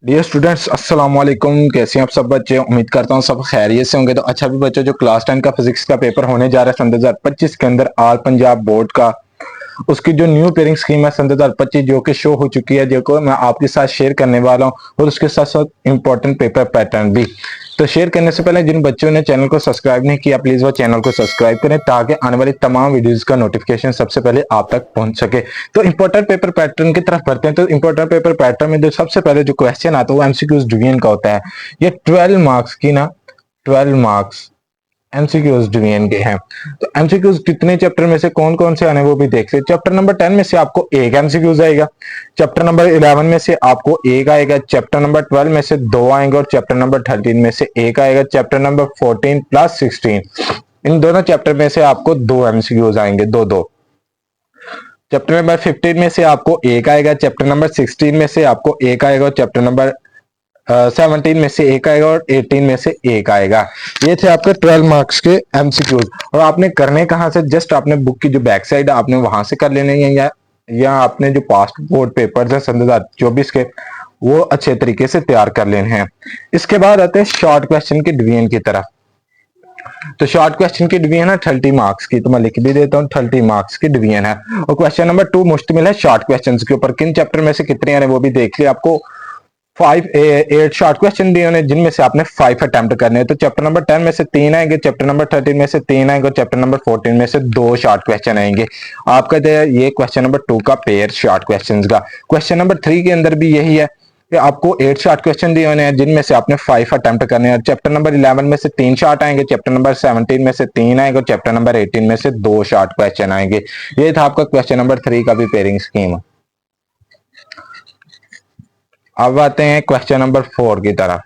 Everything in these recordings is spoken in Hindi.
डियर स्टूडेंट्स, अस्सलाम वालेकुम। कैसे हैं आप सब बच्चे? उम्मीद करता हूँ सब खैरियत से होंगे। तो अच्छा भी बच्चों, जो क्लास 10 का फिजिक्स का पेपर होने जा रहा है सन 2025 के अंदर ऑल पंजाब बोर्ड का, उसकी जो न्यू पेयरिंग स्कीम है सन 2025 जो कि शो हो चुकी है, जो को मैं आपके साथ शेयर करने वाला हूँ, और उसके साथ साथ इंपॉर्टेंट पेपर पैटर्न भी। तो शेयर करने से पहले जिन बच्चों ने चैनल को सब्सक्राइब नहीं किया, प्लीज वो चैनल को सब्सक्राइब करें ताकि आने वाली तमाम वीडियोस का नोटिफिकेशन सबसे पहले आप तक पहुंच सके। तो इंपॉर्टेंट पेपर पैटर्न की तरफ बढ़ते हैं। तो इंपॉर्टेंट पेपर पैटर्न में जो सबसे पहले जो क्वेश्चन आता है वो एमसीक्यूज डिवीजन का होता है। ये 12 मार्क्स की ना, 12 मार्क्स एमसीक्यूज डिवीजन के हैं। तो एमसीक्यूज कितने चैप्टर में से कौन कौन से आने वो भी देख ले। चैप्टर नंबर 10 में से आपको एक एमसीक्यूज आएगा, चैप्टर नंबर 11 में से आपको एक आएगा, चैप्टर नंबर 12 में से दो आएंगे, और चैप्टर नंबर 13 में से एक आएगा। चैप्टर नंबर 14 प्लस 16, इन दोनों चैप्टर में से आपको दो एमसीक्यूज आएंगे, दो दो। चैप्टर नंबर 15 में से आपको एक आएगा, चैप्टर नंबर 16 में से आपको एक आएगा, और चैप्टर नंबर 17 में से एक आएगा, और 18 में से एक आएगा। ये थे आपके 12 मार्क्स के एमसीक्यूज। और आपने करने कहाँ से? जस्ट आपने बुक की जो बैक साइड है आपने वहां से कर लेने हैं, या आपने जो पास्ट बोर्ड पेपर्स है सन 2024 के, वो अच्छे तरीके से तैयार कर लेने हैं। इसके बाद आते हैं शॉर्ट क्वेश्चन के डिवीजन की तरफ। तो शॉर्ट क्वेश्चन की डिवीजन है 30 मार्क्स की, तो मैं लिख भी देता हूँ 30 मार्क्स की डिवीजन है। और क्वेश्चन नंबर 2 मुश्तमिल है शॉर्ट क्वेश्चन के ऊपर। किन चैप्टर में से कितने आने वो भी देख लिया। आपको 8 शॉर्ट क्वेश्चन दिए होने, जिनमें से आपने 5 अटेम्प्ट करने हैं। तो चैप्टर नंबर 10 में से 3 आएंगे, चैप्टर नंबर 13 में से 3 आएंगे, और चैप्टर नंबर 14 में से 2 शॉर्ट क्वेश्चन आएंगे। आपका ये क्वेश्चन नंबर 2 का पेयर शॉर्ट क्वेश्चन का। क्वेश्चन नंबर 3 के अंदर भी यही है कि आपको 8 शॉर्ट क्वेश्चन दिए होने हैं, जिनमें से आपने 5 अटेम्प्ट करने हैं। चैप्टर नंबर 11 में से 3 शॉर्ट आएंगे, चैप्टर नंबर 17 में से 3 आएंगे, और चैप्टर नंबर 18 में से 2 शॉर्ट क्वेश्चन आएंगे। ये था आपका क्वेश्चन नंबर 3 का भी पेयरिंग स्कीम। अब आते हैं क्वेश्चन नंबर 4 की तरफ।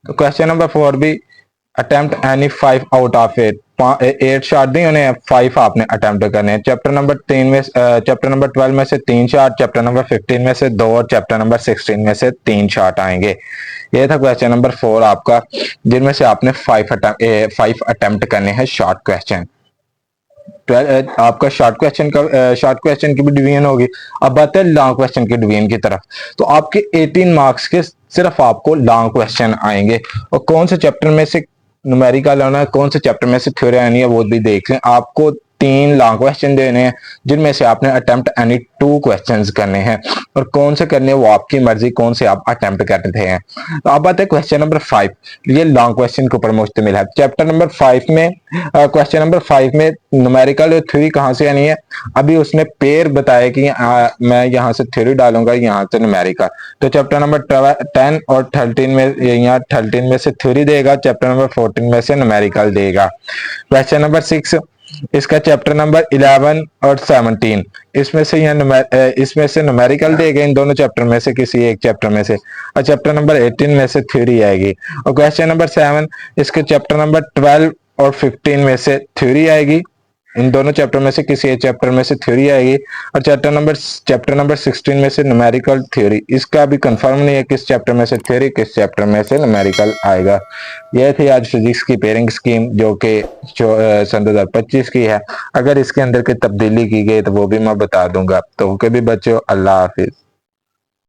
तो क्वेश्चन नंबर 4 भी अटेम्प्ट एनी 5 आउट ऑफ 8 शॉट दी उन्हें 5 आपने अटेम्प्ट करने हैं। चैप्टर नंबर 3 में चैप्टर नंबर 12 में से 3 शॉट, चैप्टर नंबर 15 में से 2, और चैप्टर नंबर 16 में से 3 शॉट आएंगे। ये था क्वेश्चन नंबर 4 आपका, जिनमें से आपने 5 अटेम्प्ट करने हैं शॉर्ट क्वेश्चन। आपका शॉर्ट क्वेश्चन की भी डिवीजन होगी। अब बात है लॉन्ग क्वेश्चन की डिवीजन की तरफ। तो आपके 18 मार्क्स के सिर्फ आपको लॉन्ग क्वेश्चन आएंगे, और कौन से चैप्टर में से न्यूमेरिकल आना है, कौन से चैप्टर में से थ्योरी आनी है, वो भी देख लें। आपको 3 लॉन्ग क्वेश्चन देने हैं, जिनमें से आपने अटेम्प्ट एनी 2 क्वेश्चंस करने हैं, और कौन से करने हैं वो आपकी मर्जी, कौन से आप अटेम्प्ट करते हैं। तो अब बात है क्वेश्चन नंबर 5। ये लॉन्ग क्वेश्चन के ऊपर मुश्तमिल है। चैप्टर नंबर 5 में क्वेश्चन नंबर 5 में न्यूमेरिकल और थ्योरी कहाँ से आनी है। अभी उसने पेयर बताया कि मैं यहाँ से थ्योरी डालूंगा, यहाँ से न्यूमेरिकल। तो चैप्टर नंबर 10 और 13 में, यहाँ 13 में से थ्योरी देगा, चैप्टर नंबर 14 में से न्यूमेरिकल देगा। क्वेश्चन नंबर 6, इसका चैप्टर नंबर 11 और 17, इसमें से इसमें से न्यूमेरिकल देगा, इन दोनों चैप्टर में से किसी एक चैप्टर में से। और चैप्टर नंबर 18 में से थ्योरी आएगी। और क्वेश्चन नंबर 7, इसके चैप्टर नंबर 12 और 15 में से थ्योरी आएगी, इन दोनों चैप्टर में से किसी एक चैप्टर में से थ्योरी आएगी। और चैप्टर नंबर 16 में से न्यूमेरिकल थ्योरी। इसका भी कंफर्म नहीं है किस चैप्टर में से थ्योरी, किस चैप्टर में से न्यूमेरिकल आएगा। यह थी आज फिजिक्स की पेयरिंग स्कीम, जो कि सन 2025 की है। अगर इसके अंदर कोई तब्दीली की गई तो वो भी मैं बता दूंगा। तो कभी बच्चों, अल्लाह हाफिज।